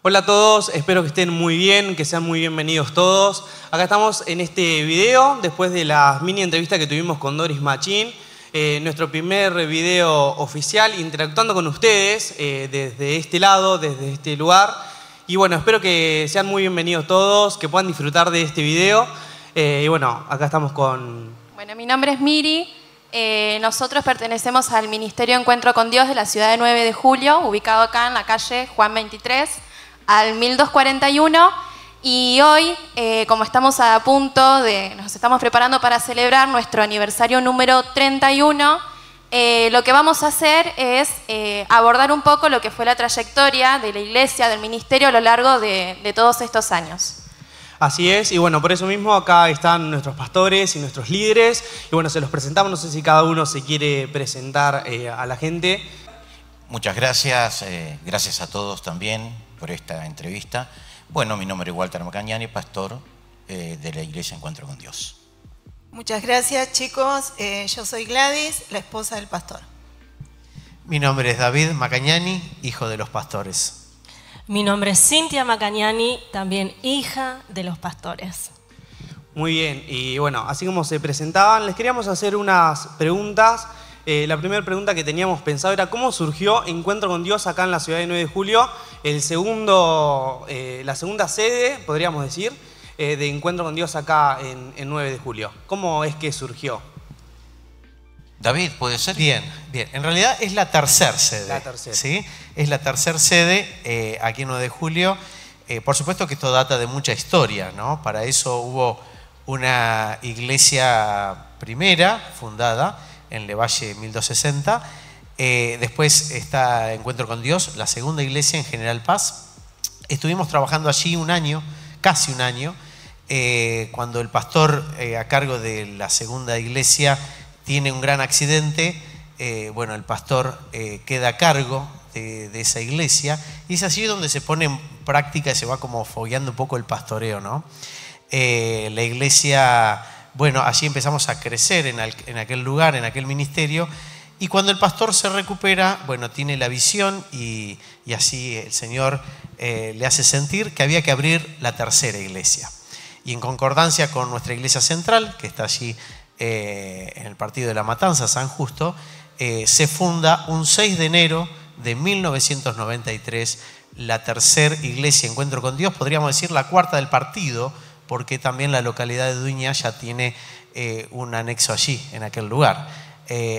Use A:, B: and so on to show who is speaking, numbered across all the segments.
A: Hola a todos, espero que estén muy bien, que sean muy bienvenidos todos. Acá estamos en este video, después de la mini entrevista que tuvimos con Doris Machín, nuestro primer video oficial, interactuando con ustedes desde este lado, desde este lugar. Y bueno, espero que sean muy bienvenidos todos, que puedan disfrutar de este video. Y bueno, acá estamos con...
B: Bueno, mi nombre es Miri. Nosotros pertenecemos al Ministerio Encuentro con Dios de la ciudad de 9 de Julio, ubicado acá en la calle Juan 23, al 1241. Y hoy, como estamos a punto de, nos estamos preparando para celebrar nuestro aniversario número 31, lo que vamos a hacer es abordar un poco lo que fue la trayectoria de la iglesia, del ministerio a lo largo de todos estos años.
A: Así es, y bueno, por eso mismo acá están nuestros pastores y nuestros líderes, y bueno, se los presentamos, no sé si cada uno se quiere presentar a la gente.
C: Muchas gracias, gracias a todos también por esta entrevista. Bueno, mi nombre es Walter Macagnani, pastor de la Iglesia Encuentro con Dios.
D: Muchas gracias, chicos. Yo soy Gladys, la esposa del pastor.
E: Mi nombre es David Macagnani, hijo de los pastores.
F: Mi nombre es Cintia Macagnani, también hija de los pastores.
A: Muy bien, y bueno, así como se presentaban, les queríamos hacer unas preguntas. La primera pregunta que teníamos pensado era ¿cómo surgió Encuentro con Dios acá en la ciudad de 9 de Julio? La segunda sede, podríamos decir, de Encuentro con Dios acá en 9 de Julio. ¿Cómo es que surgió?
C: David, ¿puede ser?
E: Bien. En realidad es la tercera sede.
A: La tercera.
E: ¿Sí? Es la tercera sede aquí en 9 de Julio. Por supuesto que esto data de mucha historia, ¿no? Para eso hubo una iglesia primera fundada en Levalle 1260. Después está Encuentro con Dios, la segunda iglesia en General Paz. Estuvimos trabajando allí un año, casi un año, cuando el pastor a cargo de la segunda iglesia tiene un gran accidente. Bueno, el pastor queda a cargo de esa iglesia y es allí donde se pone en práctica y se va como fogueando un poco el pastoreo, ¿no? La iglesia, bueno, allí empezamos a crecer en aquel lugar, en aquel ministerio, y cuando el pastor se recupera, bueno, tiene la visión y así el Señor le hace sentir que había que abrir la tercera iglesia. Y en concordancia con nuestra iglesia central, que está allí en el partido de La Matanza, San Justo, se funda un 6 de enero de 1993 la tercera iglesia Encuentro con Dios, podríamos decir la cuarta del partido, porque también la localidad de Duña ya tiene un anexo allí, en aquel lugar.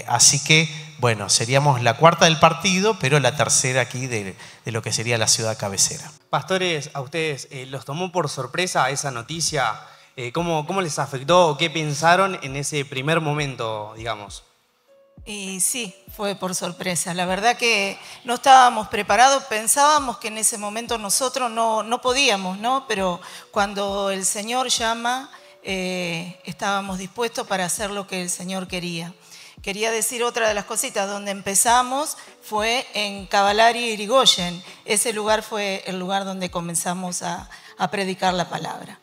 E: Así que, bueno, seríamos la cuarta del partido, pero la tercera aquí de lo que sería la ciudad cabecera.
A: Pastores, a ustedes, ¿los tomó por sorpresa esa noticia? ¿Cómo les afectó o qué pensaron en ese primer momento, digamos?
D: Y sí, fue por sorpresa. La verdad que no estábamos preparados, pensábamos que en ese momento nosotros no podíamos, ¿no? Pero cuando el Señor llama, estábamos dispuestos para hacer lo que el Señor quería. Quería decir otra de las cositas, donde empezamos fue en Cavalari y Irigoyen. Ese lugar fue el lugar donde comenzamos a predicar la palabra.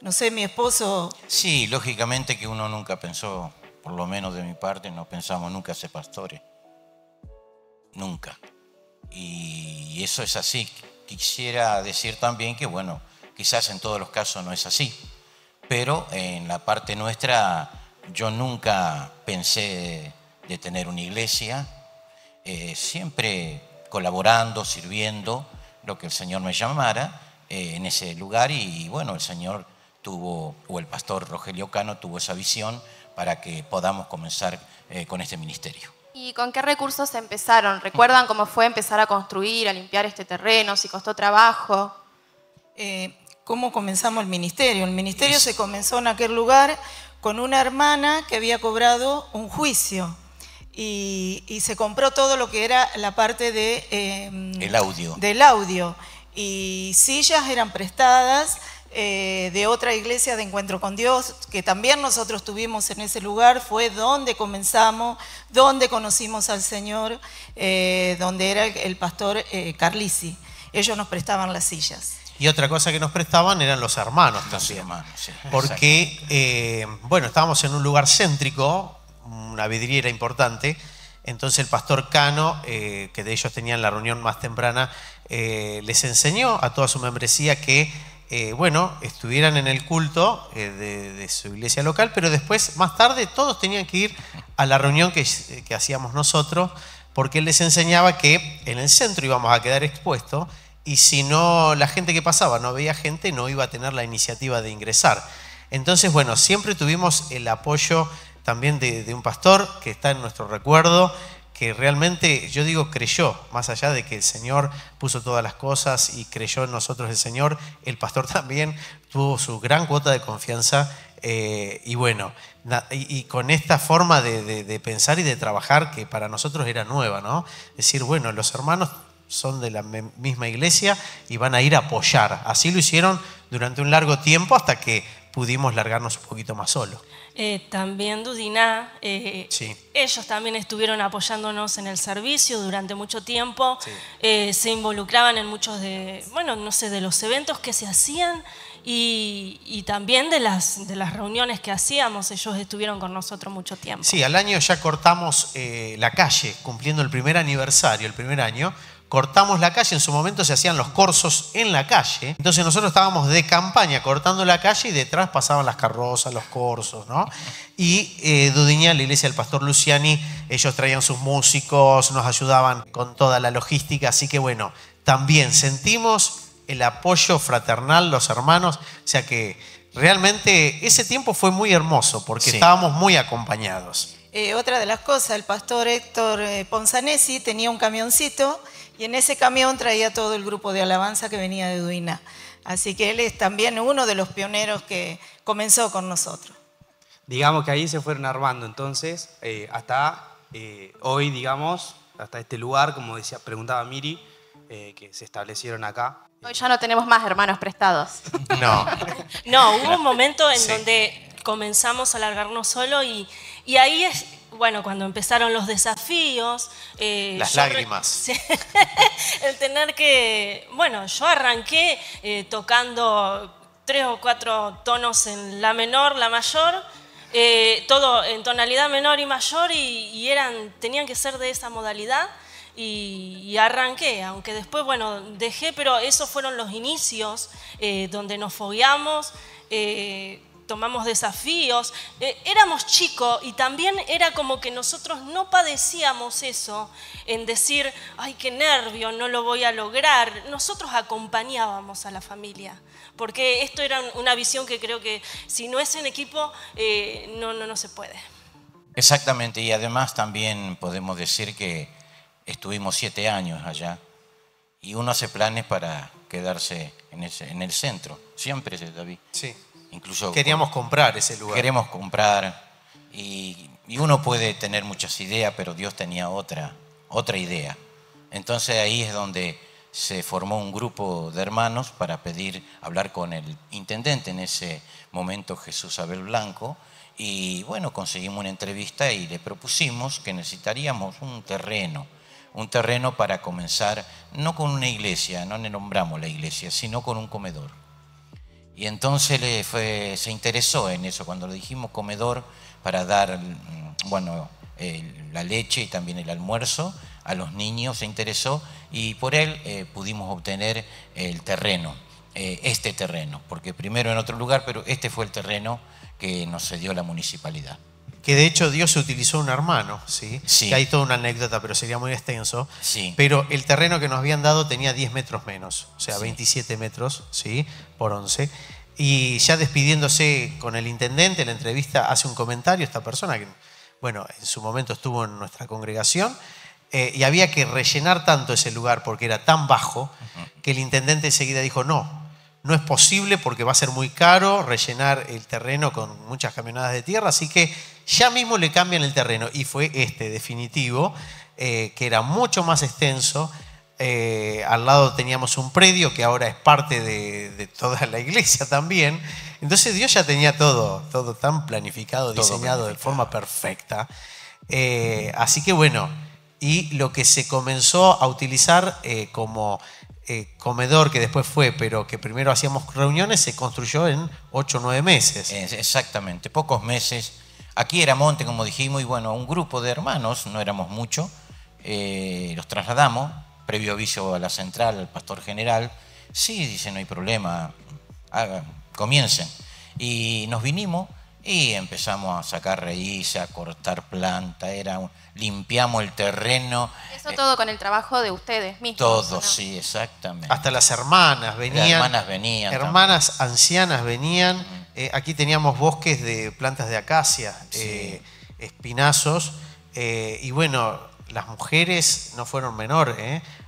D: No sé, mi esposo...
C: Sí, lógicamente que uno nunca pensó, por lo menos de mi parte, no pensamos nunca ser pastores. Nunca. Y eso es así. Quisiera decir también que, bueno, quizás en todos los casos no es así. Pero en la parte nuestra, yo nunca pensé de tener una iglesia. Siempre colaborando, sirviendo, lo que el Señor me llamara en ese lugar. Y bueno, el Señor tuvo, o el pastor Rogelio Cano tuvo esa visión para que podamos comenzar con este ministerio.
B: ¿Y con qué recursos empezaron? ¿Recuerdan cómo fue empezar a construir, a limpiar este terreno? ¿Si costó trabajo?
D: ¿Cómo comenzamos el ministerio? El ministerio se comenzó en aquel lugar con una hermana que había cobrado un juicio y se compró todo lo que era la parte
C: el audio.
D: Del audio. Y sillas eran prestadas de otra iglesia de Encuentro con Dios, que también nosotros tuvimos en ese lugar. Fue donde comenzamos, donde conocimos al Señor, donde era el pastor Carlisi. Ellos nos prestaban las sillas.
E: Y otra cosa que nos prestaban eran los hermanos también.
C: Los hermanos, sí.
E: Porque, bueno, estábamos en un lugar céntrico, una vidriera importante, Entonces el pastor Cano, que de ellos tenían la reunión más temprana, les enseñó a toda su membresía que, bueno, estuvieran en el culto de su iglesia local, pero después, más tarde, todos tenían que ir a la reunión que hacíamos nosotros, porque él les enseñaba que en el centro íbamos a quedar expuestos y si no, la gente que pasaba no veía gente, no iba a tener la iniciativa de ingresar. Entonces, bueno, siempre tuvimos el apoyo también de un pastor que está en nuestro recuerdo, que realmente, yo digo, creyó, más allá de que el Señor puso todas las cosas y creyó en nosotros el Señor, el pastor también tuvo su gran cuota de confianza y bueno, y con esta forma de pensar y de trabajar que para nosotros era nueva, ¿no? Decir, bueno, los hermanos son de la misma iglesia y van a ir a apoyar. Así lo hicieron durante un largo tiempo hasta que pudimos largarnos un poquito más solos.
F: También Dudiná,
E: Sí.
F: ellos también estuvieron apoyándonos en el servicio durante mucho tiempo,
E: Sí.
F: se involucraban en muchos de, bueno, no sé, de los eventos que se hacían y también de las reuniones que hacíamos, ellos estuvieron con nosotros mucho tiempo.
E: Sí, al año ya cortamos la calle, cumpliendo el primer aniversario, el primer año. Cortamos la calle, en su momento se hacían los corsos en la calle. Entonces nosotros estábamos de campaña cortando la calle y detrás pasaban las carrozas, los corsos, ¿no? Y Dudiña, la iglesia del pastor Luciani, ellos traían sus músicos, nos ayudaban con toda la logística. Así que bueno, también sentimos el apoyo fraternal, los hermanos. O sea que realmente ese tiempo fue muy hermoso porque estábamos muy acompañados.
D: Otra de las cosas, el pastor Héctor Ponzanesi tenía un camioncito y en ese camión traía todo el grupo de alabanza que venía de Duiná. Así que él es también uno de los pioneros que comenzó con nosotros.
A: Digamos que ahí se fueron armando entonces hasta hoy, digamos, hasta este lugar, como decía, preguntaba Miri, que se establecieron acá.
B: Hoy ya no tenemos más hermanos prestados.
E: No.
F: No, hubo un momento en
E: Sí.
F: donde comenzamos a largarnos solo y ahí es, bueno, cuando empezaron los desafíos.
E: Las
F: yo
E: lágrimas.
F: Sí, el tener que, bueno, yo arranqué tocando 3 o 4 tonos en la menor, la mayor, todo en tonalidad menor y mayor y tenían que ser de esa modalidad. Y arranqué, aunque después, bueno, dejé, pero esos fueron los inicios donde nos fogueamos, tomamos desafíos. Éramos chicos y también era como que nosotros no padecíamos eso en decir, ay, qué nervio, no lo voy a lograr. Nosotros acompañábamos a la familia, porque esto era una visión que creo que si no es en equipo, no se puede.
C: Exactamente, y además también podemos decir que estuvimos 7 años allá y uno hace planes para quedarse en el centro, siempre, David.
E: Sí.
C: Incluso
E: Queríamos comprar ese lugar.
C: queremos comprar y uno puede tener muchas ideas, pero Dios tenía otra idea. Entonces ahí es donde se formó un grupo de hermanos para hablar con el intendente en ese momento, Jesús Abel Blanco, y bueno, conseguimos una entrevista y le propusimos que necesitaríamos un terreno para comenzar, no con una iglesia, no le nombramos la iglesia, sino con un comedor. Y entonces se interesó en eso, cuando le dijimos comedor para dar, bueno, la leche y también el almuerzo a los niños, se interesó y por él pudimos obtener el terreno, este terreno, porque primero en otro lugar, pero este fue el terreno que nos cedió la municipalidad.
E: Que de hecho Dios utilizó un hermano, ¿sí?
C: Sí.
E: Que hay toda una anécdota, pero sería muy extenso.
C: Sí.
E: Pero el terreno que nos habían dado tenía 10 metros menos, o sea,
C: Sí.
E: 27 metros, ¿sí? Por 11. Y ya despidiéndose con el intendente, la entrevista hace un comentario esta persona que, bueno, en su momento estuvo en nuestra congregación y había que rellenar tanto ese lugar porque era tan bajo que el intendente enseguida dijo, no es posible porque va a ser muy caro rellenar el terreno con muchas camionadas de tierra, así que ya mismo le cambian el terreno y fue este definitivo, que era mucho más extenso. Al lado teníamos un predio que ahora es parte de toda la iglesia también. Entonces Dios ya tenía todo tan planificado, diseñado de forma perfecta. Así que bueno, y lo que se comenzó a utilizar como comedor, que después fue, pero que primero hacíamos reuniones, se construyó en 8 o 9 meses.
C: Exactamente, pocos meses Aquí era monte, como dijimos, y bueno, un grupo de hermanos, no éramos muchos, los trasladamos, previo aviso a la central, al pastor general. Sí, dice, no hay problema, comiencen. Y nos vinimos y empezamos a sacar raíces, a cortar planta, limpiamos el terreno.
B: Eso todo con el trabajo de ustedes mismos.
C: Todo,
B: ¿no?
C: sí, exactamente.
E: Hasta las hermanas venían.
C: Las hermanas venían.
E: Hermanas ancianas venían. Aquí teníamos bosques de plantas de acacia,
C: Sí.
E: espinazos. Y bueno, las mujeres no fueron menor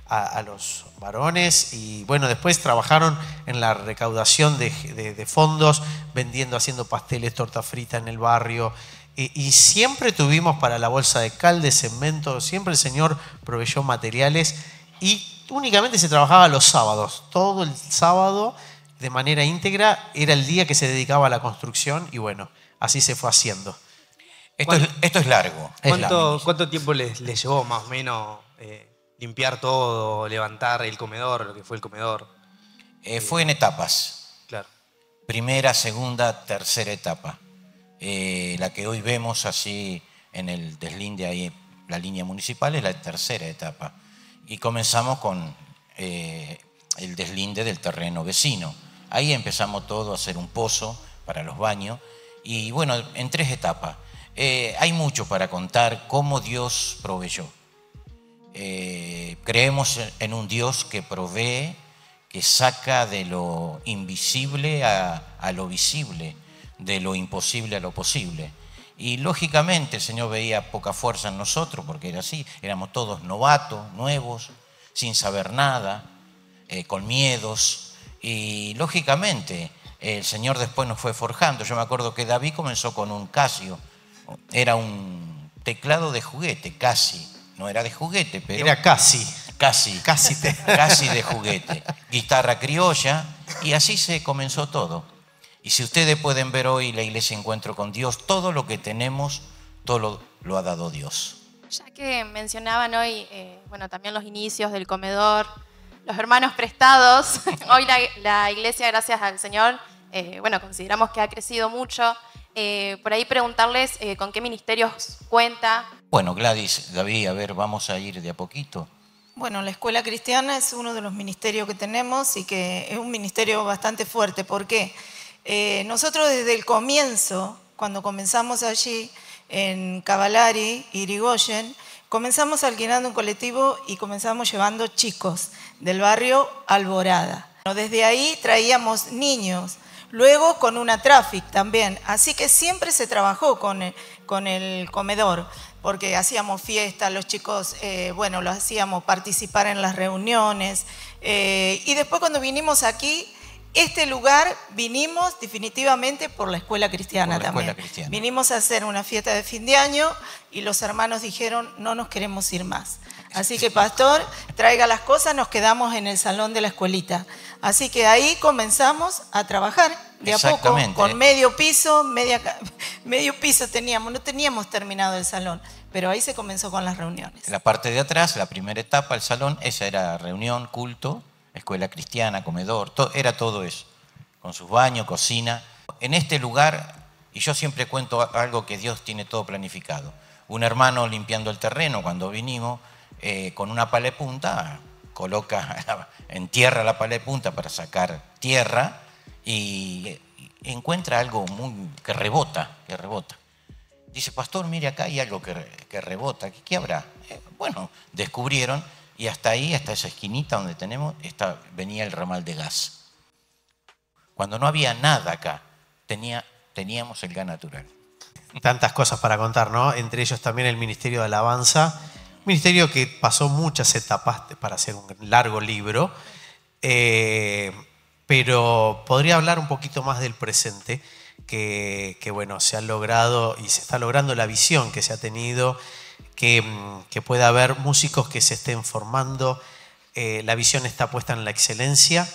E: a los varones. Y bueno, después trabajaron en la recaudación de fondos, vendiendo, haciendo pasteles, torta frita en el barrio. Y siempre tuvimos para la bolsa de cal, de cemento, siempre el Señor proveyó materiales y únicamente se trabajaba los sábados. Todo el sábado, de manera íntegra, era el día que se dedicaba a la construcción y bueno, así se fue haciendo.
C: Esto es largo.
A: ¿Cuánto tiempo les llevó más o menos limpiar todo, levantar el comedor, lo que fue el comedor?
C: Fue en etapas.
A: Claro.
C: Primera, segunda, tercera etapa. La que hoy vemos así en el deslinde, ahí la línea municipal, es la tercera etapa. Y comenzamos con el deslinde del terreno vecino. Ahí empezamos todo a hacer un pozo para los baños. Y bueno, en 3 etapas. Hay mucho para contar cómo Dios proveyó. Creemos en un Dios que provee, que saca de lo invisible a lo visible, de lo imposible a lo posible. Y lógicamente el Señor veía poca fuerza en nosotros, porque era así, éramos todos novatos, nuevos, sin saber nada, con miedos, y lógicamente el Señor después nos fue forjando. Yo me acuerdo que David comenzó con un Casio, era un teclado de juguete, casi, no era de juguete, pero...
E: Era casi
C: de juguete, guitarra criolla, y así se comenzó todo. Y si ustedes pueden ver hoy la Iglesia Encuentro con Dios, todo lo que tenemos, todo lo ha dado Dios.
B: Ya que mencionaban hoy, bueno, también los inicios del comedor, los hermanos prestados, hoy la iglesia, gracias al Señor, bueno, consideramos que ha crecido mucho. Por ahí preguntarles con qué ministerios cuenta.
C: Bueno, Gladys, David, a ver, vamos a ir de a poquito.
D: Bueno, la Escuela Cristiana es uno de los ministerios que tenemos y que es un ministerio bastante fuerte. ¿Por qué? Nosotros desde el comienzo, cuando comenzamos allí en Cavalari, Irigoyen, comenzamos alquilando un colectivo y comenzamos llevando chicos del barrio Alborada. Desde ahí traíamos niños, luego con una traffic también, así que siempre se trabajó con el comedor, porque hacíamos fiestas, los chicos, bueno, los hacíamos participar en las reuniones, y después cuando vinimos aquí, este lugar vinimos definitivamente por la Escuela Cristiana también. Vinimos a hacer una fiesta de fin de año y los hermanos dijeron, no nos queremos ir más. Así que, pastor, traiga las cosas, nos quedamos en el salón de la escuelita. Así que ahí comenzamos a trabajar de a poco, con medio piso teníamos, no teníamos terminado el salón, pero ahí se comenzó con las reuniones.
C: La parte de atrás, la primera etapa, el salón, esa era reunión, culto, escuela cristiana, comedor, era todo eso, con sus baños, cocina. En este lugar, y yo siempre cuento algo que Dios tiene todo planificado. Un hermano limpiando el terreno cuando vinimos, con una pala de punta, entierra la pala de punta para sacar tierra y encuentra algo que rebota. Dice, pastor, mire acá hay algo que rebota, ¿qué habrá? Bueno, descubrieron. Y hasta ahí, hasta esa esquinita donde venía el ramal de gas. Cuando no había nada acá, teníamos el gas natural.
E: Tantas cosas para contar, ¿no? Entre ellos también el Ministerio de Alabanza. Un ministerio que pasó muchas etapas para hacer un largo libro. Pero podría hablar un poquito más del presente, que bueno, se ha logrado y se está logrando la visión que se ha tenido, que pueda haber músicos que se estén formando. La visión está puesta en la excelencia,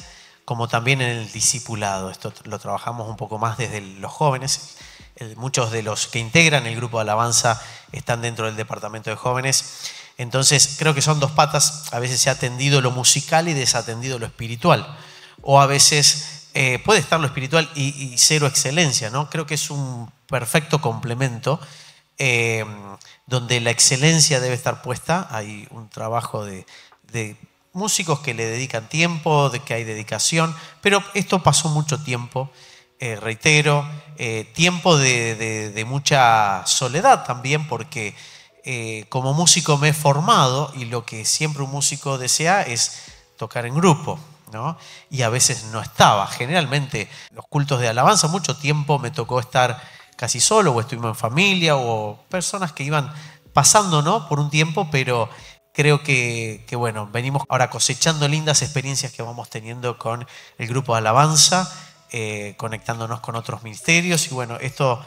E: como también en el discipulado. Esto lo trabajamos un poco más desde los jóvenes. Muchos de los que integran el grupo de alabanza están dentro del departamento de jóvenes. Entonces creo que son dos patas. A veces se ha atendido lo musical y desatendido lo espiritual. O a veces puede estar lo espiritual y cero excelencia, ¿no? Creo que es un perfecto complemento donde la excelencia debe estar puesta. Hay un trabajo de músicos que le dedican tiempo, de que hay dedicación, pero esto pasó mucho tiempo, reitero, tiempo de mucha soledad también, porque como músico me he formado y lo que siempre un músico desea es tocar en grupo, ¿no? Y a veces no estaba. Generalmente los cultos de alabanza, mucho tiempo me tocó estar casi solo, o estuvimos en familia, o personas que iban pasando, ¿no?, por un tiempo, pero creo que bueno, venimos ahora cosechando lindas experiencias que vamos teniendo con el grupo de alabanza, conectándonos con otros ministerios, y bueno, esto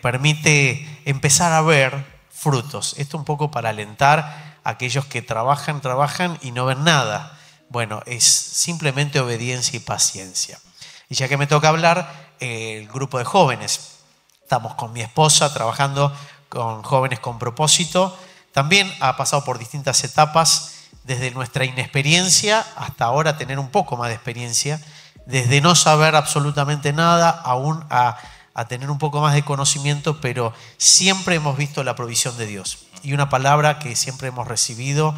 E: permite empezar a ver frutos. Esto un poco para alentar a aquellos que trabajan y no ven nada. Bueno, es simplemente obediencia y paciencia. Y ya que me toca hablar, el grupo de jóvenes. Estamos con mi esposa trabajando con jóvenes con propósito. También ha pasado por distintas etapas, desde nuestra inexperiencia hasta ahora tener un poco más de experiencia, desde no saber absolutamente nada aún a tener un poco más de conocimiento, pero siempre hemos visto la provisión de Dios. Y una palabra que siempre hemos recibido,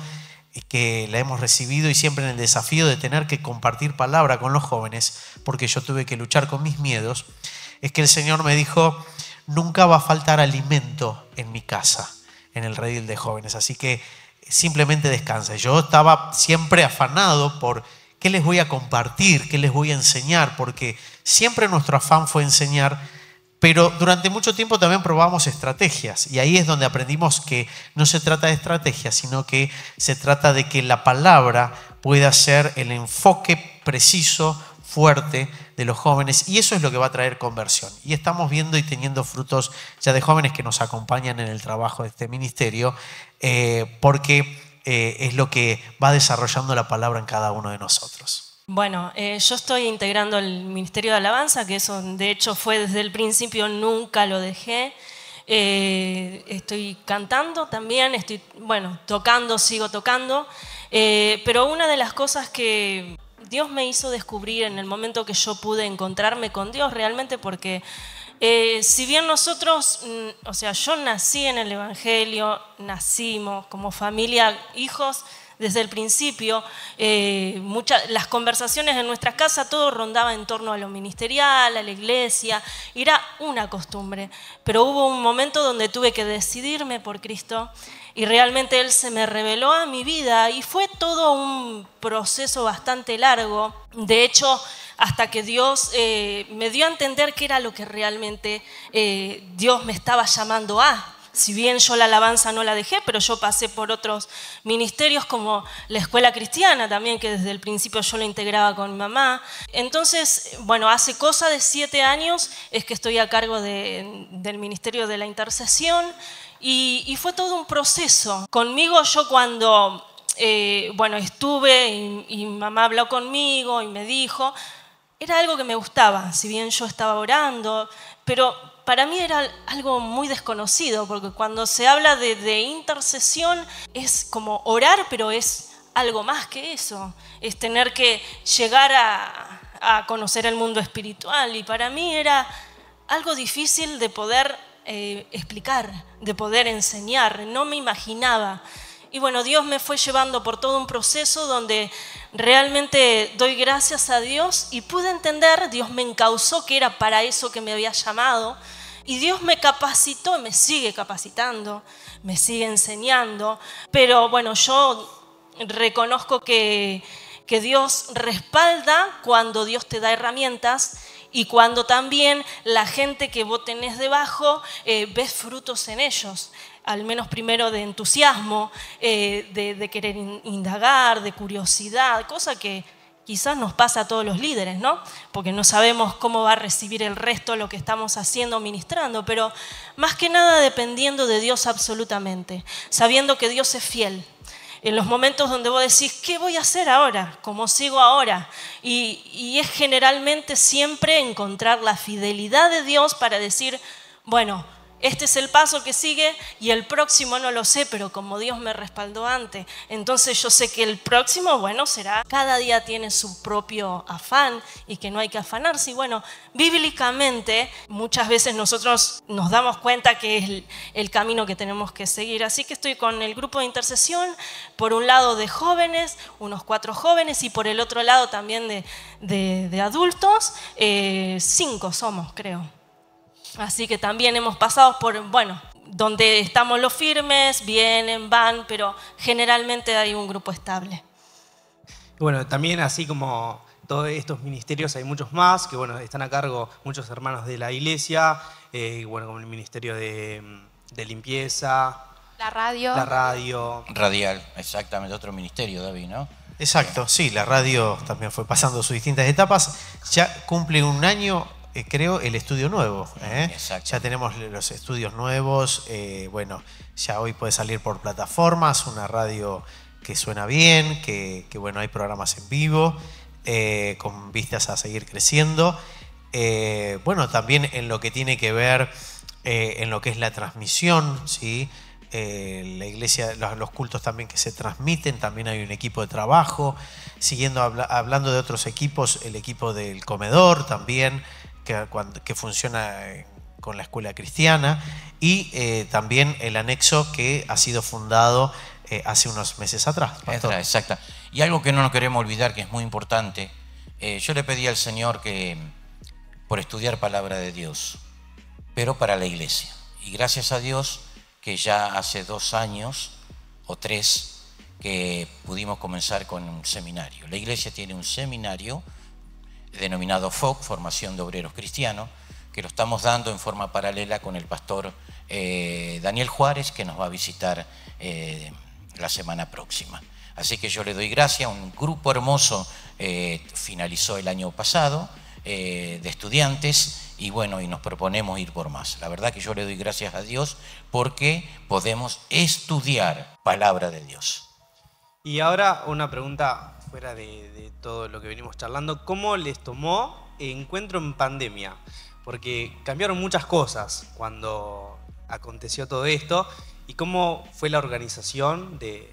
E: y siempre en el desafío de tener que compartir palabra con los jóvenes, porque yo tuve que luchar con mis miedos, es que el Señor me dijo: nunca va a faltar alimento en mi casa, en el redil de jóvenes, así que simplemente descansa. Yo estaba siempre afanado por qué les voy a compartir, qué les voy a enseñar, porque siempre nuestro afán fue enseñar, pero durante mucho tiempo también probamos estrategias, y ahí es donde aprendimos que no se trata de estrategias, sino que se trata de que la palabra pueda ser el enfoque preciso, fuerte de los jóvenes, y eso es lo que va a traer conversión. Y estamos viendo y teniendo frutos ya de jóvenes que nos acompañan en el trabajo de este ministerio, porque es lo que va desarrollando la palabra en cada uno de nosotros.
F: Bueno, yo estoy integrando el Ministerio de Alabanza, que eso de hecho fue desde el principio, nunca lo dejé. Estoy cantando también, tocando, sigo tocando, pero una de las cosas que Dios me hizo descubrir en el momento que yo pude encontrarme con Dios realmente, porque si bien nosotros, yo nací en el Evangelio, nacimos como familia, hijos desde el principio, las conversaciones en nuestra casa, todo rondaba en torno a lo ministerial, a la iglesia, era una costumbre, pero hubo un momento donde tuve que decidirme por Cristo, y realmente Él se me reveló a mi vida, y fue todo un proceso bastante largo. De hecho, hasta que Dios me dio a entender qué era lo que realmente Dios me estaba llamando a. Si bien yo la alabanza no la dejé, pero yo pasé por otros ministerios como la escuela cristiana también, que desde el principio yo lo integraba con mi mamá. Entonces, hace cosa de 7 años es que estoy a cargo del Ministerio de la Intercesión, y fue todo un proceso. Conmigo, yo cuando estuve y mi mamá habló conmigo y me dijo, era algo que me gustaba, si bien yo estaba orando, pero para mí era algo muy desconocido, porque cuando se habla de intercesión es como orar, pero es algo más que eso, es tener que llegar a conocer el mundo espiritual, y para mí era algo difícil de poder explicar, de poder enseñar, no me imaginaba. Y Dios me fue llevando por todo un proceso donde realmente doy gracias a Dios y pude entender, Dios me encauzó que era para eso que me había llamado, y Dios me capacitó, me sigue capacitando, me sigue enseñando, pero yo reconozco que Dios respalda cuando Dios te da herramientas, y cuando también la gente que vos tenés debajo ves frutos en ellos, al menos primero de entusiasmo, de querer indagar, de curiosidad, cosa que quizás nos pasa a todos los líderes, ¿no? Porque no sabemos cómo va a recibir el resto lo que estamos haciendo, ministrando, pero más que nada dependiendo de Dios absolutamente, sabiendo que Dios es fiel. En los momentos donde vos decís, ¿qué voy a hacer ahora? ¿Cómo sigo ahora? Y es generalmente siempre encontrar la fidelidad de Dios para decir, este es el paso que sigue y el próximo no lo sé, pero como Dios me respaldó antes, entonces yo sé que el próximo, bueno, será. Cada día tiene su propio afán y que no hay que afanarse. Y bueno, bíblicamente muchas veces nosotros nos damos cuenta que es el camino que tenemos que seguir. Así que estoy con el grupo de intercesión, por un lado de jóvenes, unos 4 jóvenes, y por el otro lado también de adultos, 5 somos, creo. Así que también hemos pasado por, bueno, donde estamos los firmes, vienen, van, pero generalmente hay un grupo estable.
A: Bueno, también así como todos estos ministerios hay muchos más, que bueno, están a cargo muchos hermanos de la iglesia, bueno, como el ministerio de limpieza,
B: La radio.
C: Radial, exactamente, otro ministerio, David, ¿no?
E: Exacto, sí, la radio también fue pasando sus distintas etapas. Ya cumple un año, creo, el estudio nuevo. Ya tenemos los estudios nuevos. Bueno, ya hoy puede salir por plataformas, una radio que suena bien, que bueno, hay programas en vivo, con vistas a seguir creciendo. Bueno, también en lo que tiene que ver, en lo que es la transmisión, ¿sí? La iglesia, los cultos también que se transmiten, también hay un equipo de trabajo. Siguiendo hablando de otros equipos, el equipo del comedor también, que funciona con la escuela cristiana, y también el anexo que ha sido fundado hace unos meses atrás.
C: Exacto. Y algo que no nos queremos olvidar, que es muy importante, yo le pedí al Señor que por estudiar palabra de Dios, pero para la iglesia. Y gracias a Dios que ya hace 2 años o 3 que pudimos comenzar con un seminario. La iglesia tiene un seminario denominado FOC, Formación de Obreros Cristianos, que lo estamos dando en forma paralela con el pastor Daniel Juárez, que nos va a visitar la semana próxima. Así que yo le doy gracias, un grupo hermoso finalizó el año pasado de estudiantes, y bueno, y nos proponemos ir por más. La verdad que yo le doy gracias a Dios porque podemos estudiar palabra de Dios.
A: Y ahora una pregunta fuera de todo lo que venimos charlando. ¿Cómo les tomó Encuentro en pandemia? Porque cambiaron muchas cosas cuando aconteció todo esto. ¿Y cómo fue la organización de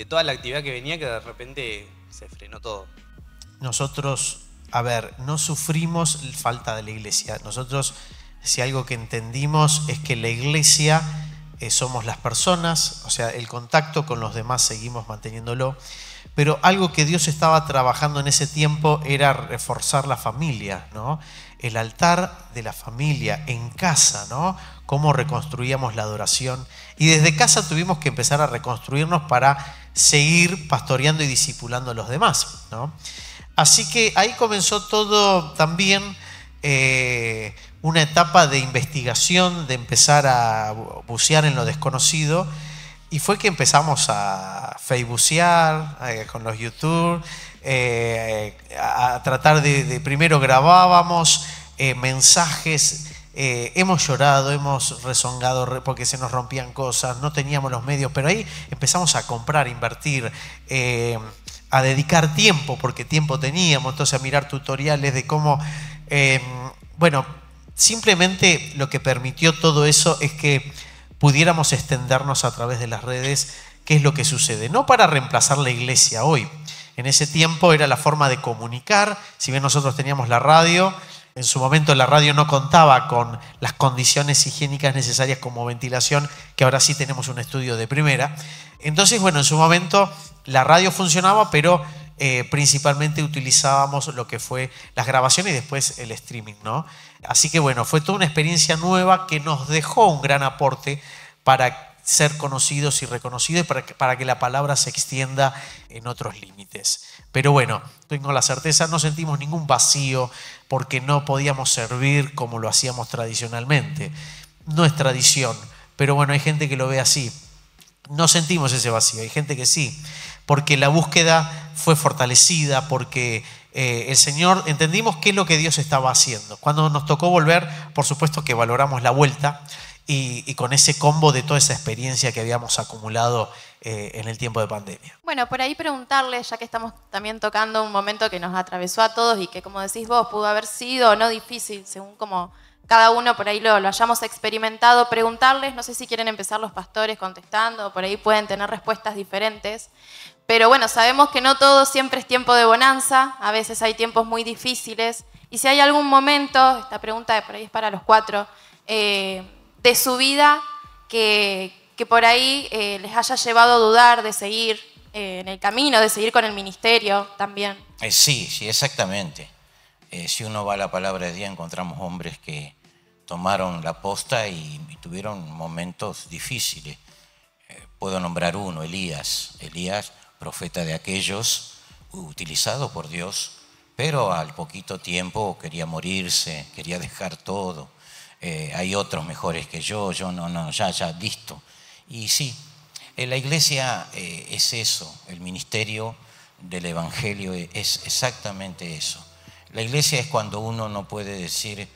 A: toda la actividad que venía, que de repente se frenó todo?
E: Nosotros, a ver, no sufrimos falta de la iglesia. Nosotros, si algo que entendimos es que la iglesia somos las personas, o sea, el contacto con los demás seguimos manteniéndolo, pero algo que Dios estaba trabajando en ese tiempo era reforzar la familia, ¿no? El altar de la familia en casa, ¿no? Cómo reconstruíamos la adoración. Y desde casa tuvimos que empezar a reconstruirnos para seguir pastoreando y discipulando a los demás, ¿no? Así que ahí comenzó todo también una etapa de investigación, de empezar a bucear en lo desconocido, y fue que empezamos a facebookear con los YouTube, a tratar de primero grabábamos mensajes, hemos llorado, hemos rezongado porque se nos rompían cosas, no teníamos los medios, pero ahí empezamos a comprar, invertir, a dedicar tiempo, porque tiempo teníamos, entonces a mirar tutoriales de cómo, bueno, simplemente lo que permitió todo eso es que pudiéramos extendernos a través de las redes. ¿Qué es lo que sucede? No para reemplazar la iglesia hoy. En ese tiempo era la forma de comunicar. Si bien nosotros teníamos la radio, en su momento la radio no contaba con las condiciones higiénicas necesarias como ventilación, que ahora sí tenemos un estudio de primera. Entonces, bueno, en su momento la radio funcionaba, pero principalmente utilizábamos lo que fue las grabaciones y después el streaming, ¿no? Así que bueno, fue toda una experiencia nueva que nos dejó un gran aporte para ser conocidos y reconocidos, y para que la palabra se extienda en otros límites. Pero bueno, tengo la certeza, no sentimos ningún vacío porque no podíamos servir como lo hacíamos tradicionalmente. No es tradición, pero bueno, hay gente que lo ve así. No sentimos ese vacío, hay gente que sí, porque la búsqueda fue fortalecida, porque el Señor, entendimos qué es lo que Dios estaba haciendo. Cuando nos tocó volver, por supuesto que valoramos la vuelta, y con ese combo de toda esa experiencia que habíamos acumulado en el tiempo de pandemia.
B: Bueno, por ahí preguntarle, ya que estamos también tocando un momento que nos atravesó a todos y que, como decís vos, pudo haber sido o no difícil, según como cada uno por ahí lo hayamos experimentado, preguntarles, no sé si quieren empezar los pastores contestando, por ahí pueden tener respuestas diferentes. Pero bueno, sabemos que no todo siempre es tiempo de bonanza, a veces hay tiempos muy difíciles. Y si hay algún momento, esta pregunta por ahí es para los 4, de su vida que por ahí les haya llevado a dudar de seguir en el camino, de seguir con el ministerio también.
C: Sí, exactamente. Si uno va a la palabra de Dios, encontramos hombres que tomaron la posta y tuvieron momentos difíciles. Puedo nombrar uno, Elías. Elías, profeta de aquellos, utilizado por Dios, pero al poquito tiempo quería morirse, quería dejar todo. Hay otros mejores que yo no, ya, listo. Y sí, la iglesia es eso, el ministerio del evangelio es exactamente eso. La iglesia es cuando uno no puede decir,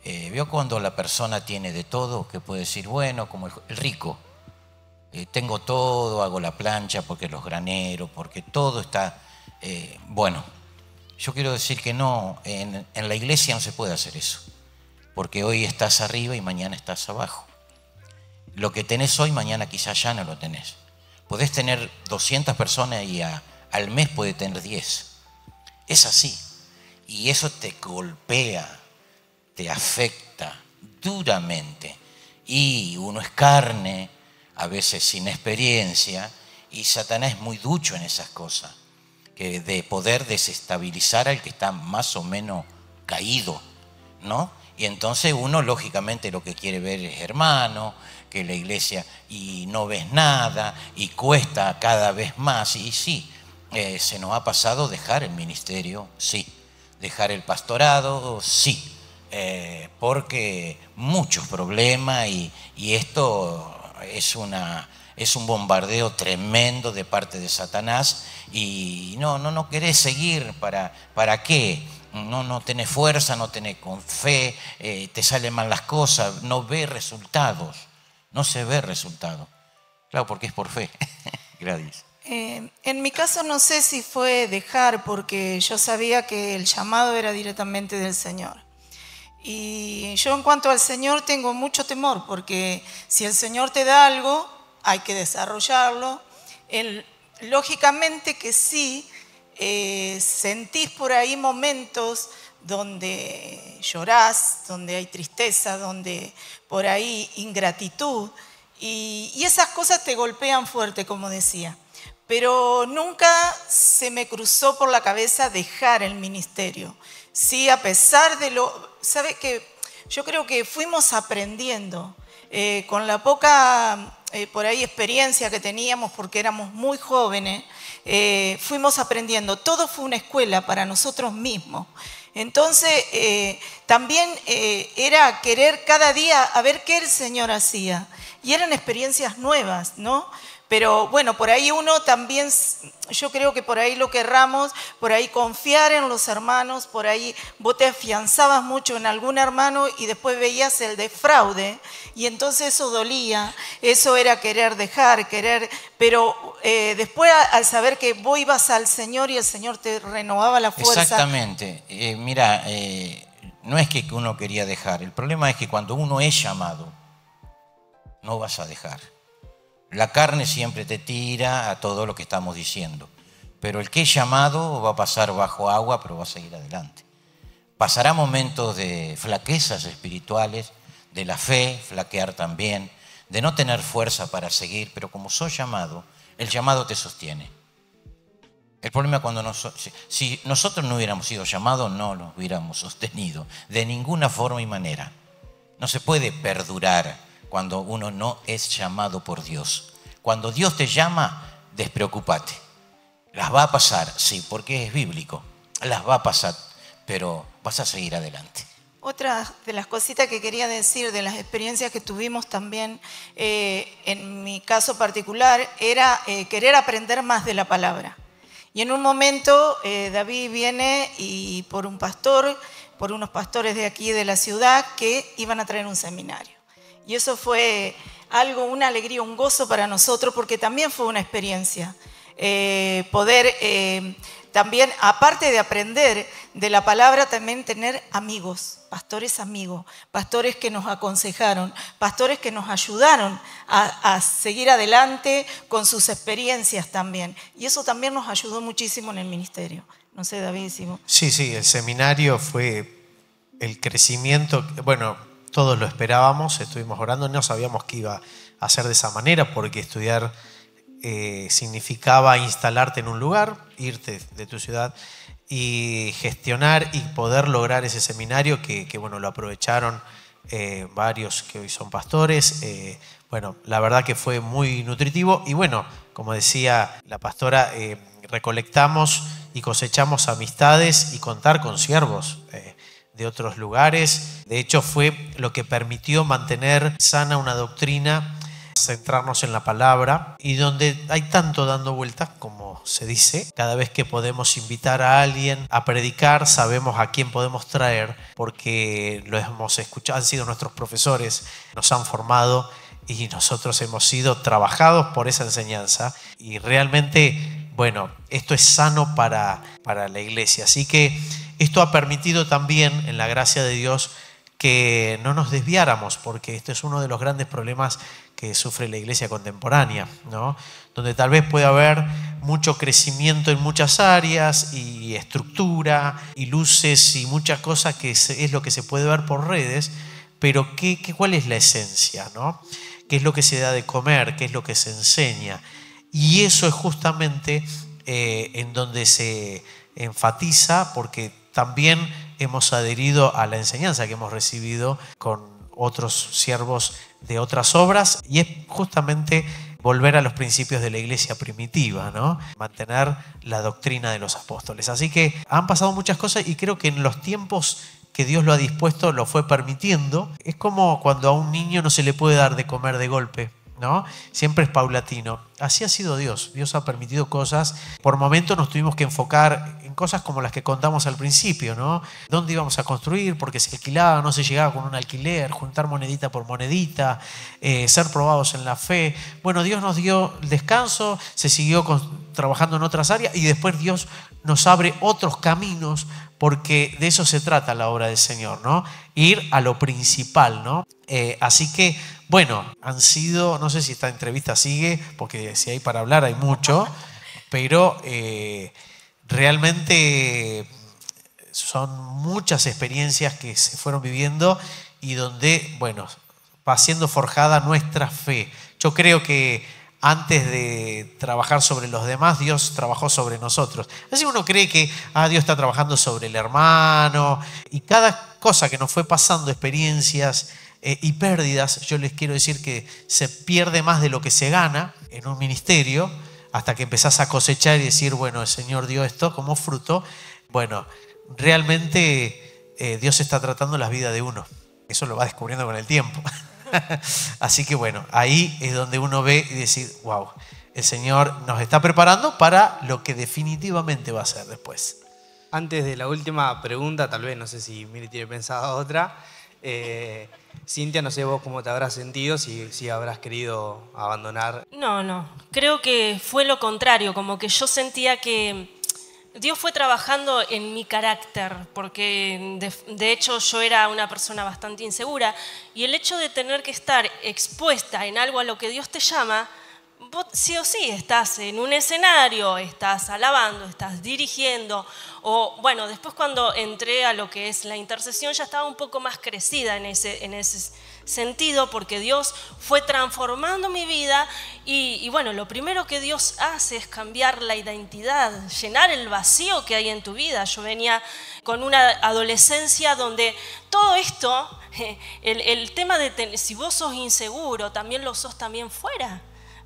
C: veo cuando la persona tiene de todo, que puede decir, bueno, como el rico, tengo todo, hago la plancha porque los graneros, porque todo está, bueno. Yo quiero decir que no, en la iglesia no se puede hacer eso, porque hoy estás arriba y mañana estás abajo. Lo que tenés hoy, mañana quizás ya no lo tenés. Podés tener 200 personas y al mes podés tener 10. Es así. Y eso te golpea, te afecta duramente. Y uno es carne, a veces sin experiencia, y Satanás es muy ducho en esas cosas, que de poder desestabilizar al que está más o menos caído, ¿no? Y entonces uno lógicamente lo que quiere ver es hermano, que la iglesia, y no ves nada, y cuesta cada vez más. Y sí, se nos ha pasado dejar el ministerio, sí, dejar el pastorado, sí, porque muchos problemas y esto es un bombardeo tremendo de parte de Satanás y no querés seguir, ¿para qué? No tenés fuerza, no tenés con fe, te salen mal las cosas, no ves resultados, no se ve resultado. Claro, porque es por fe. Gracias.
D: En mi caso no sé si fue dejar, porque yo sabía que el llamado era directamente del Señor. Y yo en cuanto al Señor tengo mucho temor, porque si el Señor te da algo, hay que desarrollarlo. Lógicamente que sí, sentís por ahí momentos donde llorás, donde hay tristeza, donde por ahí ingratitud, y esas cosas te golpean fuerte, como decía. Pero nunca se me cruzó por la cabeza dejar el ministerio. Sí, a pesar de lo... ¿Sabe qué? Yo creo que fuimos aprendiendo con la poca por ahí experiencia que teníamos, porque éramos muy jóvenes, fuimos aprendiendo. Todo fue una escuela para nosotros mismos. Entonces, también era querer cada día a ver qué el Señor hacía. Y eran experiencias nuevas, ¿no? Pero bueno, por ahí uno también, yo creo que por ahí lo querramos, por ahí confiar en los hermanos, por ahí vos te afianzabas mucho en algún hermano y después veías el defraude y entonces eso dolía, eso era querer dejar, pero después al saber que vos ibas al Señor y el Señor te renovaba la fuerza.
C: Exactamente, mira, no es que uno quería dejar, el problema es que cuando uno es llamado, no vas a dejar. La carne siempre te tira a todo lo que estamos diciendo, pero el que es llamado va a pasar bajo agua, pero va a seguir adelante. Pasará momentos de flaquezas espirituales, de la fe, flaquear también, de no tener fuerza para seguir, pero como sos llamado, el llamado te sostiene. El problema es cuando si nosotros no hubiéramos sido llamados, no nos hubiéramos sostenido de ninguna forma y manera. No se puede perdurar cuando uno no es llamado por Dios. Cuando Dios te llama, despreocúpate. Las va a pasar, sí, porque es bíblico. Las va a pasar, pero vas a seguir adelante.
D: Otra de las cositas que quería decir, de las experiencias que tuvimos también, en mi caso particular, era querer aprender más de la palabra. Y en un momento David viene y por unos pastores de aquí de la ciudad que iban a traer un seminario. Y eso fue algo, una alegría, un gozo para nosotros, porque también fue una experiencia. Poder también, aparte de aprender de la palabra, también tener amigos, pastores amigos, pastores que nos aconsejaron, pastores que nos ayudaron a seguir adelante con sus experiencias también. Y eso también nos ayudó muchísimo en el ministerio. No sé, David, si vos...
E: Sí, el seminario fue el crecimiento, bueno, todos lo esperábamos, estuvimos orando, no sabíamos que iba a ser de esa manera, porque estudiar significaba instalarte en un lugar, irte de tu ciudad y gestionar y poder lograr ese seminario que bueno, lo aprovecharon varios que hoy son pastores. Bueno, la verdad que fue muy nutritivo y bueno, como decía la pastora, recolectamos y cosechamos amistades y contar con siervos de otros lugares. De hecho, fue lo que permitió mantener sana una doctrina, centrarnos en la palabra, y donde hay tanto dando vueltas, como se dice, cada vez que podemos invitar a alguien a predicar, sabemos a quién podemos traer, porque lo hemos escuchado, han sido nuestros profesores, nos han formado y nosotros hemos sido trabajados por esa enseñanza, y realmente, bueno, esto es sano para la iglesia. Así que esto ha permitido también, en la gracia de Dios, que no nos desviáramos, porque este es uno de los grandes problemas que sufre la iglesia contemporánea, ¿no? Donde tal vez puede haber mucho crecimiento en muchas áreas y estructura y luces y muchas cosas que es lo que se puede ver por redes, pero ¿cuál es la esencia, ¿no? ¿Qué es lo que se da de comer? ¿Qué es lo que se enseña? Y eso es justamente en donde se enfatiza, porque también hemos adherido a la enseñanza que hemos recibido con otros siervos de otras obras, y es justamente volver a los principios de la iglesia primitiva, ¿no? Mantener la doctrina de los apóstoles. Así que han pasado muchas cosas y creo que en los tiempos que Dios lo ha dispuesto, lo fue permitiendo. Es como cuando a un niño no se le puede dar de comer de golpe, ¿no? Siempre es paulatino. Así ha sido Dios. Dios ha permitido cosas. Por momentos nos tuvimos que enfocar en cosas como las que contamos al principio, ¿no? ¿Dónde íbamos a construir? Porque se alquilaba, no se llegaba con un alquiler, juntar monedita por monedita, ser probados en la fe. Bueno, Dios nos dio el descanso, se siguió trabajando en otras áreas y después Dios nos abre otros caminos, porque de eso se trata la obra del Señor, ¿no? Ir a lo principal, ¿no? Así que, bueno, han sido, no sé si esta entrevista sigue, porque si hay para hablar hay mucho, pero realmente son muchas experiencias que se fueron viviendo y donde, bueno, va siendo forjada nuestra fe. Yo creo que antes de trabajar sobre los demás, Dios trabajó sobre nosotros. Así uno cree que Dios está trabajando sobre el hermano, y cada cosa que nos fue pasando, experiencias y pérdidas, yo les quiero decir que se pierde más de lo que se gana en un ministerio, hasta que empezás a cosechar y decir, bueno, el Señor dio esto como fruto. Bueno, realmente Dios está tratando las vidas de uno. Eso lo va descubriendo con el tiempo. Así que bueno, ahí es donde uno ve y decir, wow, el Señor nos está preparando para lo que definitivamente va a ser después.
A: Antes de la última pregunta, tal vez, no sé si Miri tiene pensado otra, Cintia, no sé vos cómo te habrás sentido, si habrás querido abandonar.
F: No, creo que fue lo contrario, como que yo sentía que Dios fue trabajando en mi carácter, porque de hecho yo era una persona bastante insegura, y el hecho de tener que estar expuesta en algo a lo que Dios te llama, vos sí o sí estás en un escenario, estás alabando, estás dirigiendo, o bueno, después cuando entré a lo que es la intercesión ya estaba un poco más crecida en ese sentido, porque Dios fue transformando mi vida y bueno, lo primero que Dios hace es cambiar la identidad, llenar el vacío que hay en tu vida. Yo venía con una adolescencia donde todo esto, el tema de si vos sos inseguro, también lo sos también fuera.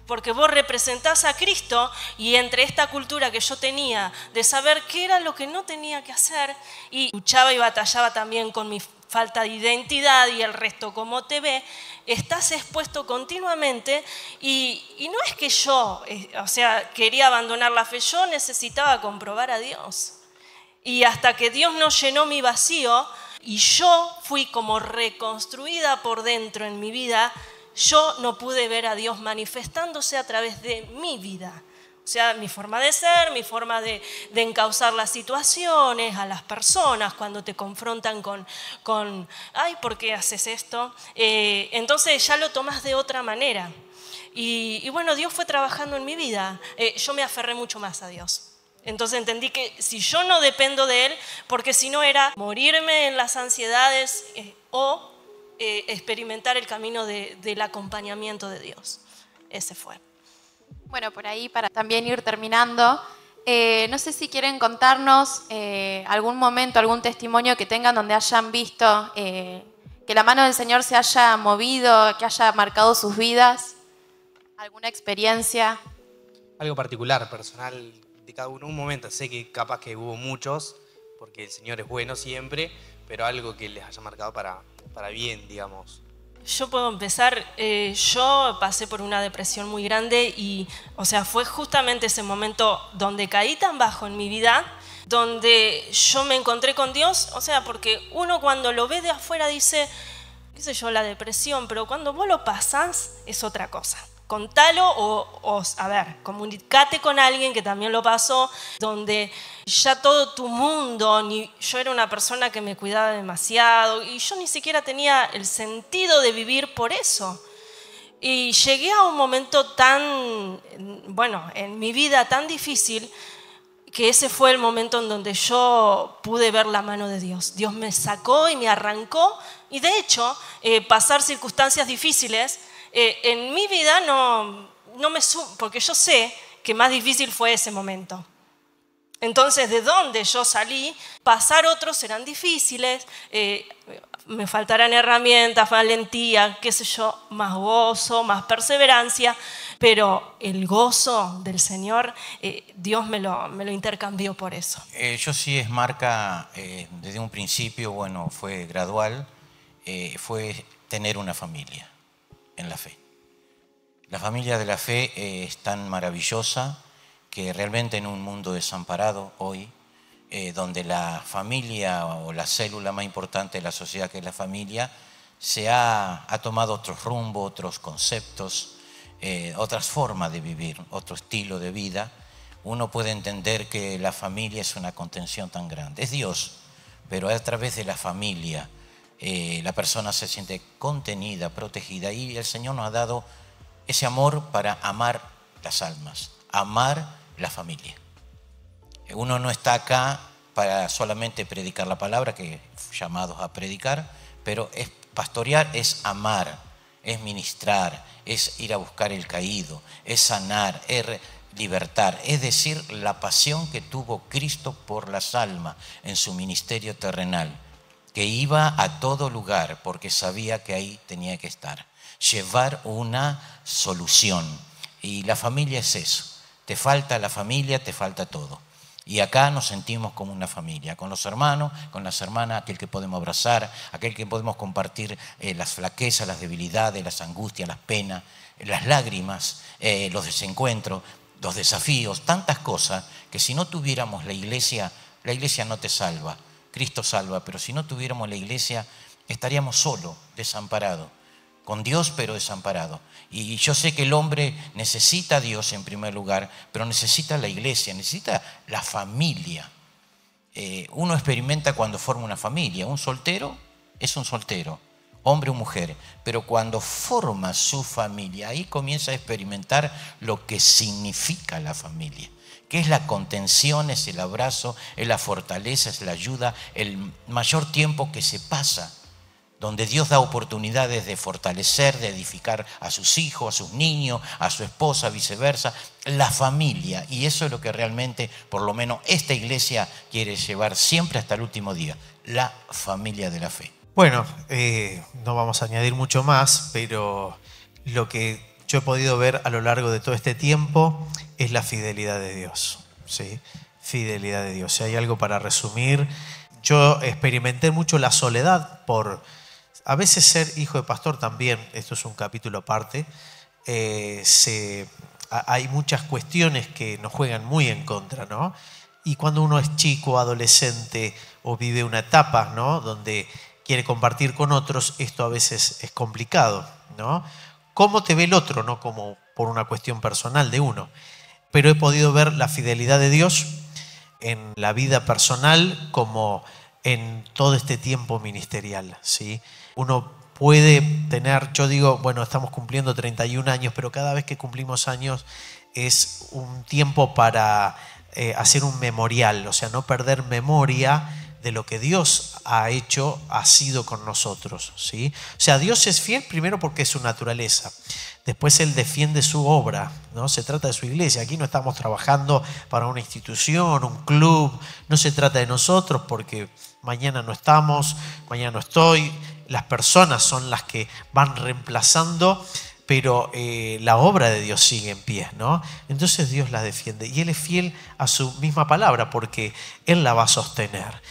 F: Porque vos representás a Cristo, y entre esta cultura que yo tenía de saber qué era lo que no tenía que hacer, y luchaba y batallaba también con mi falta de identidad y el resto como te ve, estás expuesto continuamente y no es que yo, quería abandonar la fe, yo necesitaba comprobar a Dios. Y hasta que Dios no llenó mi vacío y yo fui como reconstruida por dentro en mi vida, yo no pude ver a Dios manifestándose a través de mi vida. O sea, mi forma de ser, mi forma de encauzar las situaciones, a las personas cuando te confrontan con ay, ¿por qué haces esto? Entonces ya lo tomas de otra manera. Y bueno, Dios fue trabajando en mi vida. Yo me aferré mucho más a Dios. Entonces entendí que si yo no dependo de Él, porque si no era morirme en las ansiedades o experimentar el camino del acompañamiento de Dios. Ese fue.
B: Bueno, por ahí para también ir terminando, no sé si quieren contarnos algún momento, algún testimonio que tengan donde hayan visto que la mano del Señor se haya movido, que haya marcado sus vidas, alguna experiencia.
A: Algo particular, personal de cada uno. Un momento, sé que capaz que hubo muchos, porque el Señor es bueno siempre, pero algo que les haya marcado para bien, digamos.
F: Yo puedo empezar. Yo pasé por una depresión muy grande y, o sea, fue justamente ese momento donde caí tan bajo en mi vida, donde yo me encontré con Dios. O sea, porque uno cuando lo ve de afuera dice, qué sé yo, la depresión, pero cuando vos lo pasás es otra cosa. Contalo o a ver, comunicate con alguien que también lo pasó, donde ya todo tu mundo, yo era una persona que me cuidaba demasiado y yo ni siquiera tenía el sentido de vivir por eso. Y llegué a un momento tan, bueno, en mi vida tan difícil, que ese fue el momento en donde yo pude ver la mano de Dios. Dios me sacó y me arrancó y de hecho pasar circunstancias difíciles en mi vida no me porque yo sé que más difícil fue ese momento. Entonces, de donde yo salí, pasar otros serán difíciles, me faltarán herramientas, valentía, qué sé yo, más gozo, más perseverancia, pero el gozo del Señor, Dios me lo intercambió por eso.
C: Yo sí es marca, desde un principio, bueno, fue gradual, fue tener una familia en la fe. La familia de la fe es tan maravillosa que realmente en un mundo desamparado hoy, donde la familia o la célula más importante de la sociedad, que es la familia, ha tomado otros rumbos, otros conceptos, otras formas de vivir, otro estilo de vida, uno puede entender que la familia es una contención tan grande. Es Dios, pero a través de la familia la persona se siente contenida, protegida, y el Señor nos ha dado ese amor para amar las almas, amar la familia. Uno no está acá para solamente predicar la palabra, que llamados a predicar, pero es pastorear, es amar, es ministrar, es ir a buscar el caído, es sanar, es libertar, es decir, la pasión que tuvo Cristo por las almas en su ministerio terrenal, que iba a todo lugar porque sabía que ahí tenía que estar, llevar una solución. Y la familia es eso. Te falta la familia, te falta todo. Y acá nos sentimos como una familia, con los hermanos, con las hermanas, aquel que podemos abrazar, aquel que podemos compartir las flaquezas, las debilidades, las angustias, las penas, las lágrimas, los desencuentros, los desafíos, tantas cosas que si no tuviéramos la iglesia no te salva. Cristo salva, pero si no tuviéramos la iglesia estaríamos solos, desamparados, con Dios pero desamparados. Y yo sé que el hombre necesita a Dios en primer lugar, pero necesita la iglesia, necesita la familia. Uno experimenta cuando forma una familia. Un soltero es un soltero, hombre o mujer, pero cuando forma su familia, ahí comienza a experimentar lo que significa la familia. ¿Qué es la contención? Es el abrazo, es la fortaleza, es la ayuda, el mayor tiempo que se pasa, donde Dios da oportunidades de fortalecer, de edificar a sus hijos, a sus niños, a su esposa, viceversa, la familia. Y eso es lo que realmente, por lo menos, esta iglesia quiere llevar siempre hasta el último día, la familia de la fe.
E: Bueno, no vamos a añadir mucho más, pero lo que yo he podido ver a lo largo de todo este tiempo es la fidelidad de Dios, ¿sí? Fidelidad de Dios. Si hay algo para resumir, yo experimenté mucho la soledad por a veces ser hijo de pastor también. Esto es un capítulo aparte. Hay muchas cuestiones que nos juegan muy en contra, ¿no? Y cuando uno es chico, adolescente o vive una etapa, ¿no?, donde quiere compartir con otros, esto a veces es complicado, ¿no? ¿Cómo te ve el otro? No como por una cuestión personal de uno. pero he podido ver la fidelidad de Dios en la vida personal como en todo este tiempo ministerial, ¿sí? Uno puede tener, yo digo, bueno, estamos cumpliendo 31 años, pero cada vez que cumplimos años es un tiempo para hacer un memorial, o sea, no perder memoria de lo que Dios ha hecho, ha sido con nosotros, ¿sí? O sea, Dios es fiel primero porque es su naturaleza. Después Él defiende su obra, ¿no? Se trata de su iglesia. Aquí no estamos trabajando para una institución, un club. No se trata de nosotros porque mañana no estamos, mañana no estoy. Las personas son las que van reemplazando, pero la obra de Dios sigue en pie, ¿no? Entonces Dios la defiende y Él es fiel a su misma palabra porque Él la va a sostener.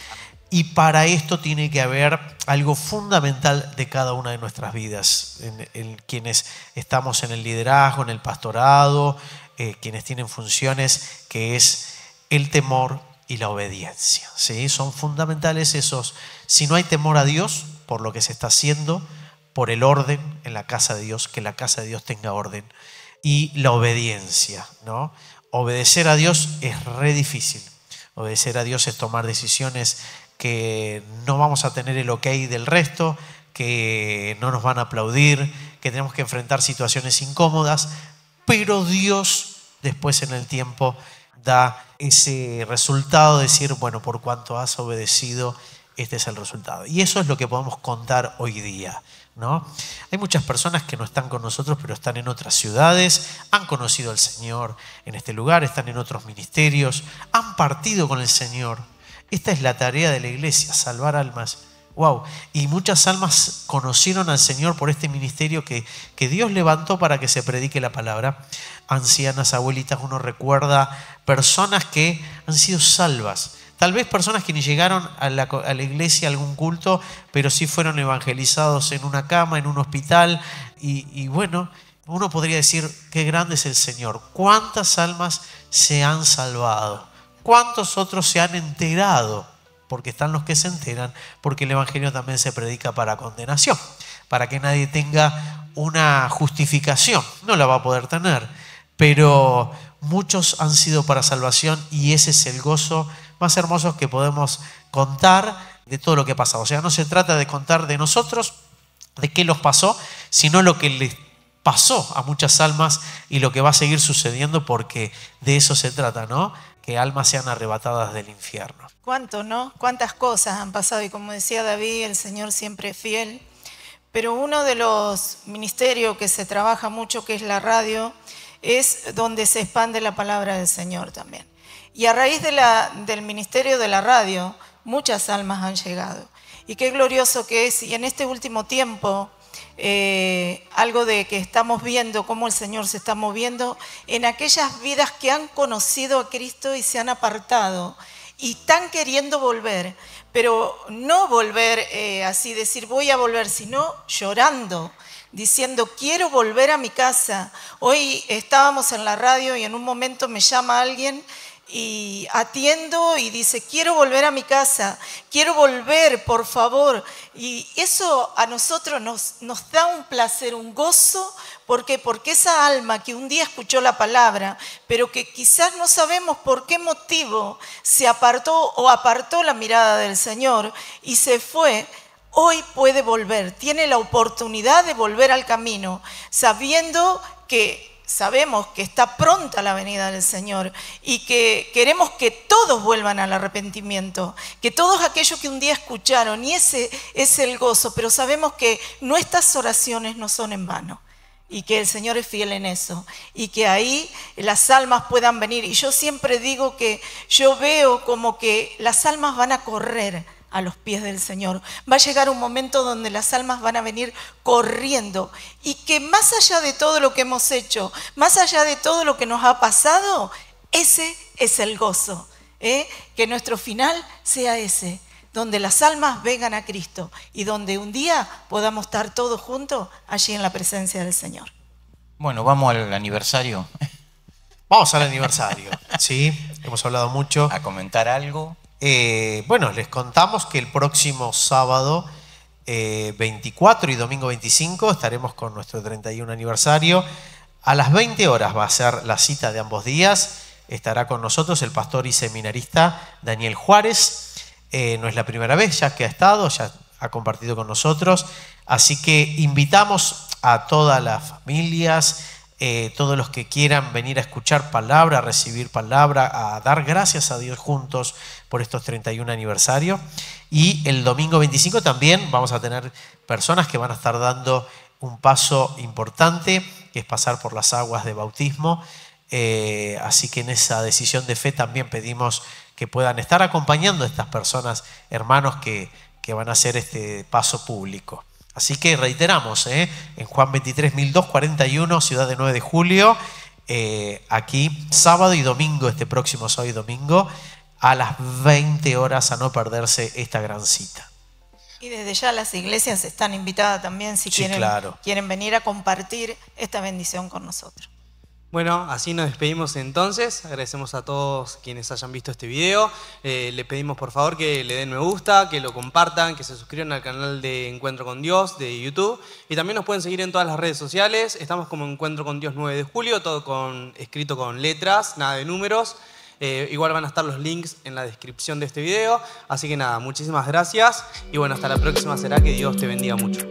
E: Y para esto tiene que haber algo fundamental de cada una de nuestras vidas, en quienes estamos en el liderazgo, en el pastorado, quienes tienen funciones, que es el temor y la obediencia, ¿sí? Son fundamentales esos. Si no hay temor a Dios por lo que se está haciendo, por el orden en la casa de Dios, que la casa de Dios tenga orden, y la obediencia, ¿no? Obedecer a Dios es re difícil. Obedecer a Dios es tomar decisiones que no vamos a tener el ok del resto, que no nos van a aplaudir, que tenemos que enfrentar situaciones incómodas, pero Dios después en el tiempo da ese resultado de decir, bueno, por cuanto has obedecido, este es el resultado. Y eso es lo que podemos contar hoy día, ¿no? Hay muchas personas que no están con nosotros, pero están en otras ciudades, han conocido al Señor en este lugar, están en otros ministerios, han partido con el Señor. Esta es la tarea de la iglesia, salvar almas. Wow. Y muchas almas conocieron al Señor por este ministerio que Dios levantó para que se predique la palabra. Ancianas, abuelitas, uno recuerda personas que han sido salvas. Tal vez personas que ni llegaron a la iglesia, a algún culto, pero sí fueron evangelizados en una cama, en un hospital. Y bueno, uno podría decir, qué grande es el Señor. ¿Cuántas almas se han salvado? ¿Cuántos otros se han enterado? Porque están los que se enteran, porque el evangelio también se predica para condenación, para que nadie tenga una justificación. No la va a poder tener, pero muchos han sido para salvación y ese es el gozo más hermoso que podemos contar de todo lo que ha pasado. O sea, no se trata de contar de nosotros, de qué los pasó, sino lo que les pasó a muchas almas y lo que va a seguir sucediendo, porque de eso se trata, ¿no? Que almas sean arrebatadas del infierno.
D: ¿Cuánto, no? Cuántas cosas han pasado y como decía David, el Señor siempre es fiel. Pero uno de los ministerios que se trabaja mucho, que es la radio, es donde se expande la palabra del Señor también. Y a raíz del ministerio de la radio, muchas almas han llegado. Y qué glorioso que es. Y en este último tiempo, algo de que estamos viendo cómo el Señor se está moviendo en aquellas vidas que han conocido a Cristo y se han apartado y están queriendo volver, pero no volver así, decir voy a volver, sino llorando, diciendo quiero volver a mi casa. Hoy estábamos en la radio y en un momento me llama alguien y atiendo y dice quiero volver a mi casa, quiero volver, por favor. Y eso a nosotros nos da un placer, un gozo. ¿Por qué? Porque esa alma que un día escuchó la palabra, pero que quizás no sabemos por qué motivo se apartó o apartó la mirada del Señor y se fue, hoy puede volver, tiene la oportunidad de volver al camino, sabemos que está pronta la venida del Señor y que queremos que todos vuelvan al arrepentimiento, que todos aquellos que un día escucharon, y ese es el gozo, pero sabemos que nuestras oraciones no son en vano y que el Señor es fiel en eso y que ahí las almas puedan venir. Y yo siempre digo que yo veo como que las almas van a correr a los pies del Señor. Va a llegar un momento donde las almas van a venir corriendo y que más allá de todo lo que hemos hecho, más allá de todo lo que nos ha pasado, ese es el gozo, que nuestro final sea ese, donde las almas vengan a Cristo y donde un día podamos estar todos juntos allí en la presencia del Señor.
C: Bueno, vamos al aniversario.
E: Vamos al aniversario, ¿sí? Hemos hablado mucho.
C: ¿A comentar algo?
E: Bueno, les contamos que el próximo sábado 24 y domingo 25 estaremos con nuestro 31 aniversario A las 20 horas va a ser la cita de ambos días. Estará con nosotros el pastor y seminarista Daniel Juárez. No es la primera vez ya que ha estado, ya ha compartido con nosotros. Así que invitamos a todas las familias, todos los que quieran venir a escuchar palabra, a recibir palabra, a dar gracias a Dios juntos por estos 31 aniversarios. Y el domingo 25 también vamos a tener personas que van a estar dando un paso importante, que es pasar por las aguas de bautismo. Así que en esa decisión de fe también pedimos que puedan estar acompañando a estas personas, hermanos que van a hacer este paso público. Así que reiteramos, en Juan 23, 1241, ciudad de 9 de julio, aquí sábado y domingo, este próximo sábado y domingo, a las 20 horas, a no perderse esta gran cita.
D: Y desde ya las iglesias están invitadas también si quieren venir a compartir esta bendición con nosotros.
A: Bueno, así nos despedimos entonces. Agradecemos a todos quienes hayan visto este video. Le pedimos por favor que le den me gusta, que lo compartan, que se suscriban al canal de Encuentro con Dios de YouTube. Y también nos pueden seguir en todas las redes sociales. Estamos como Encuentro con Dios 9 de julio, todo escrito con letras, nada de números. Igual van a estar los links en la descripción de este video. Así que nada, muchísimas gracias. Y bueno, hasta la próxima. Será que Dios te bendiga mucho.